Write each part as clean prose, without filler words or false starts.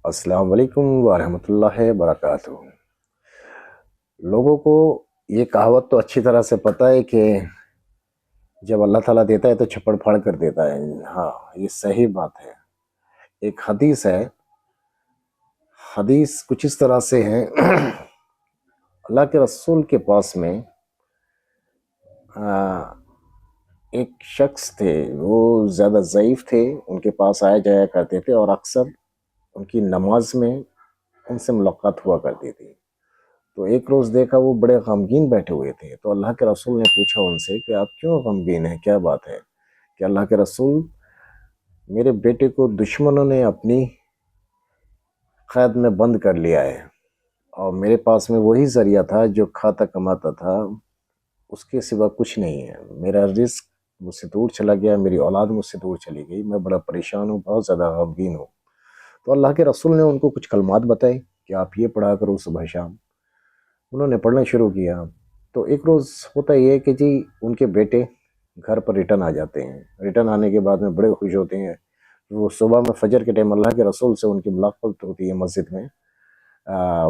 السلام علیکم ورحمۃ اللہ وبرکاتہ۔ لوگوں کو یہ کہاوت تو اچھی طرح سے پتہ ہے کہ جب اللہ تعالیٰ دیتا ہے تو چھپڑ پھاڑ کر دیتا ہے۔ ہاں، یہ صحیح بات ہے۔ ایک حدیث ہے، حدیث کچھ اس طرح سے ہے اللہ کے رسول کے پاس میں ایک شخص تھے، وہ زیادہ ضعیف تھے، ان کے پاس آیا جایا کرتے تھے اور اکثر ان کی نماز میں ان سے ملاقات ہوا کرتی تھی۔ تو ایک روز دیکھا وہ بڑے غمگین بیٹھے ہوئے تھے، تو اللہ کے رسول نے پوچھا ان سے کہ آپ کیوں غمگین ہیں، کیا بات ہے؟ کہ اللہ کے رسول، میرے بیٹے کو دشمنوں نے اپنی قید میں بند کر لیا ہے، اور میرے پاس میں وہی ذریعہ تھا جو کھاتا کماتا تھا، اس کے سوا کچھ نہیں ہے۔ میرا رزق مجھ سے دور چلا گیا، میری اولاد مجھ سے دور چلی گئی، میں بڑا پریشان ہوں، بہت زیادہ غمگین ہوں۔ تو اللہ کے رسول نے ان کو کچھ کلمات بتائے کہ آپ یہ پڑھا کرو صبح شام۔ انہوں نے پڑھنا شروع کیا۔ تو ایک روز ہوتا یہ ہے کہ جی ان کے بیٹے گھر پر ریٹرن آ جاتے ہیں۔ ریٹرن آنے کے بعد میں بڑے خوش ہوتے ہیں۔ وہ صبح میں فجر کے ٹائم اللہ کے رسول سے ان کی ملاقات ہوتی ہے مسجد میں۔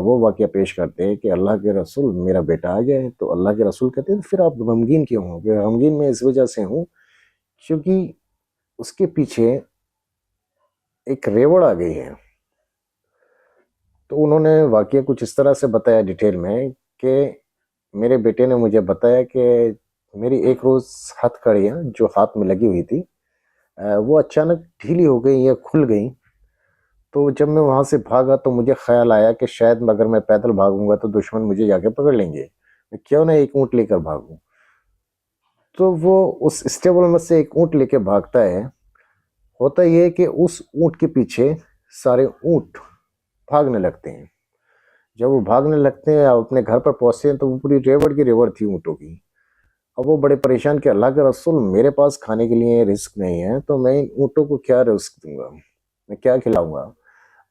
وہ واقعہ پیش کرتے ہیں کہ اللہ کے رسول، میرا بیٹا آ گیا ہے۔ تو اللہ کے رسول کہتے ہیں پھر آپ غمگین کیوں ہوں؟ کہ غمگین میں اس وجہ سے ہوں کیونکہ اس کے پیچھے ایک ریوڑ آ گئی ہے۔ تو انہوں نے واقعہ کچھ اس طرح سے بتایا ڈیٹیل میں کہ میرے بیٹے نے مجھے بتایا کہ میری ایک روز ہتھ کڑیاں جو ہاتھ میں لگی ہوئی تھی وہ اچانک ڈھیلی ہو گئی یا کھل گئی۔ تو جب میں وہاں سے بھاگا تو مجھے خیال آیا کہ شاید اگر میں پیدل بھاگوں گا تو دشمن مجھے جا کے پکڑ لیں گے، میں کیوں نہ ایک اونٹ لے کر بھاگوں۔ تو وہ اس اسٹیبل میں سے ایک اونٹ لے کے بھاگتا ہے۔ ہوتا یہ ہے کہ اس اونٹ کے پیچھے سارے اونٹ بھاگنے لگتے ہیں۔ جب وہ بھاگنے لگتے ہیں اور اپنے گھر پر پہنچتے ہیں تو وہ پوری ریوڑ کی ریوڑ تھی اونٹوں کی۔ اب وہ بڑے پریشان کہ اللہ کے رسول، میرے پاس کھانے کے لیے رزق نہیں ہے تو میں ان اونٹوں کو کیا رزق دوں گا، میں کیا کھلاؤں گا؟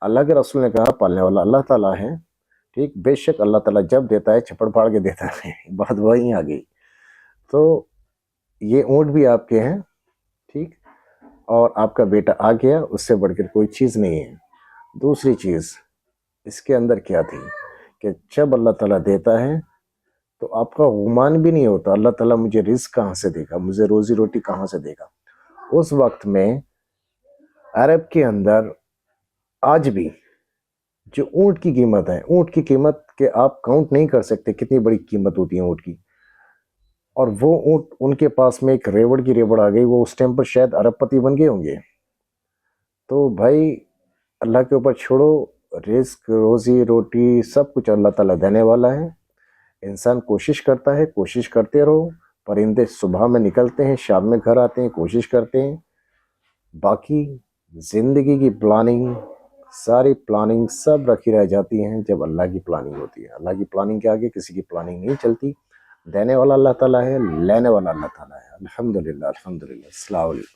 اللہ کے رسول نے کہا پالنے والا اللہ تعالیٰ ہے، ٹھیک، بے شک اللہ تعالیٰ جب دیتا ہے چھپڑ پھاڑ کے دیتا ہے۔ بات وہیں آ گئی۔ تو یہ اونٹ بھی آپ کے ہیں، ٹھیک، اور آپ کا بیٹا آ گیا، اس سے بڑھ کر کوئی چیز نہیں ہے۔ دوسری چیز اس کے اندر کیا تھی کہ جب اللہ تعالیٰ دیتا ہے تو آپ کا گمان بھی نہیں ہوتا اللہ تعالیٰ مجھے رزق کہاں سے دے گا، مجھے روزی روٹی کہاں سے دے گا۔ اس وقت میں عرب کے اندر آج بھی جو اونٹ کی قیمت ہے، اونٹ کی قیمت کہ آپ کاؤنٹ نہیں کر سکتے کتنی بڑی قیمت ہوتی ہے اونٹ کی، اور وہ اونٹ ان کے پاس میں ایک ریوڑ کی ریوڑ آ گئی، وہ اس ٹائم پر شاید ارب پتی بن گئے ہوں گے۔ تو بھائی اللہ کے اوپر چھوڑو، رزق روزی روٹی سب کچھ اللہ تعالیٰ دینے والا ہے۔ انسان کوشش کرتا ہے، کوشش کرتے رہو۔ پرندے صبح میں نکلتے ہیں، شام میں گھر آتے ہیں، کوشش کرتے ہیں۔ باقی زندگی کی پلاننگ، ساری پلاننگ سب رکھی رہ جاتی ہیں جب اللہ کی پلاننگ ہوتی ہے۔ اللہ کی پلاننگ کے آگے کسی کی پلاننگ نہیں چلتی۔ دینے والا اللہ تعالیٰ ہے، لینے والا اللہ تعالیٰ ہے۔ الحمدللہ الحمدللہ۔ السلام علیکم۔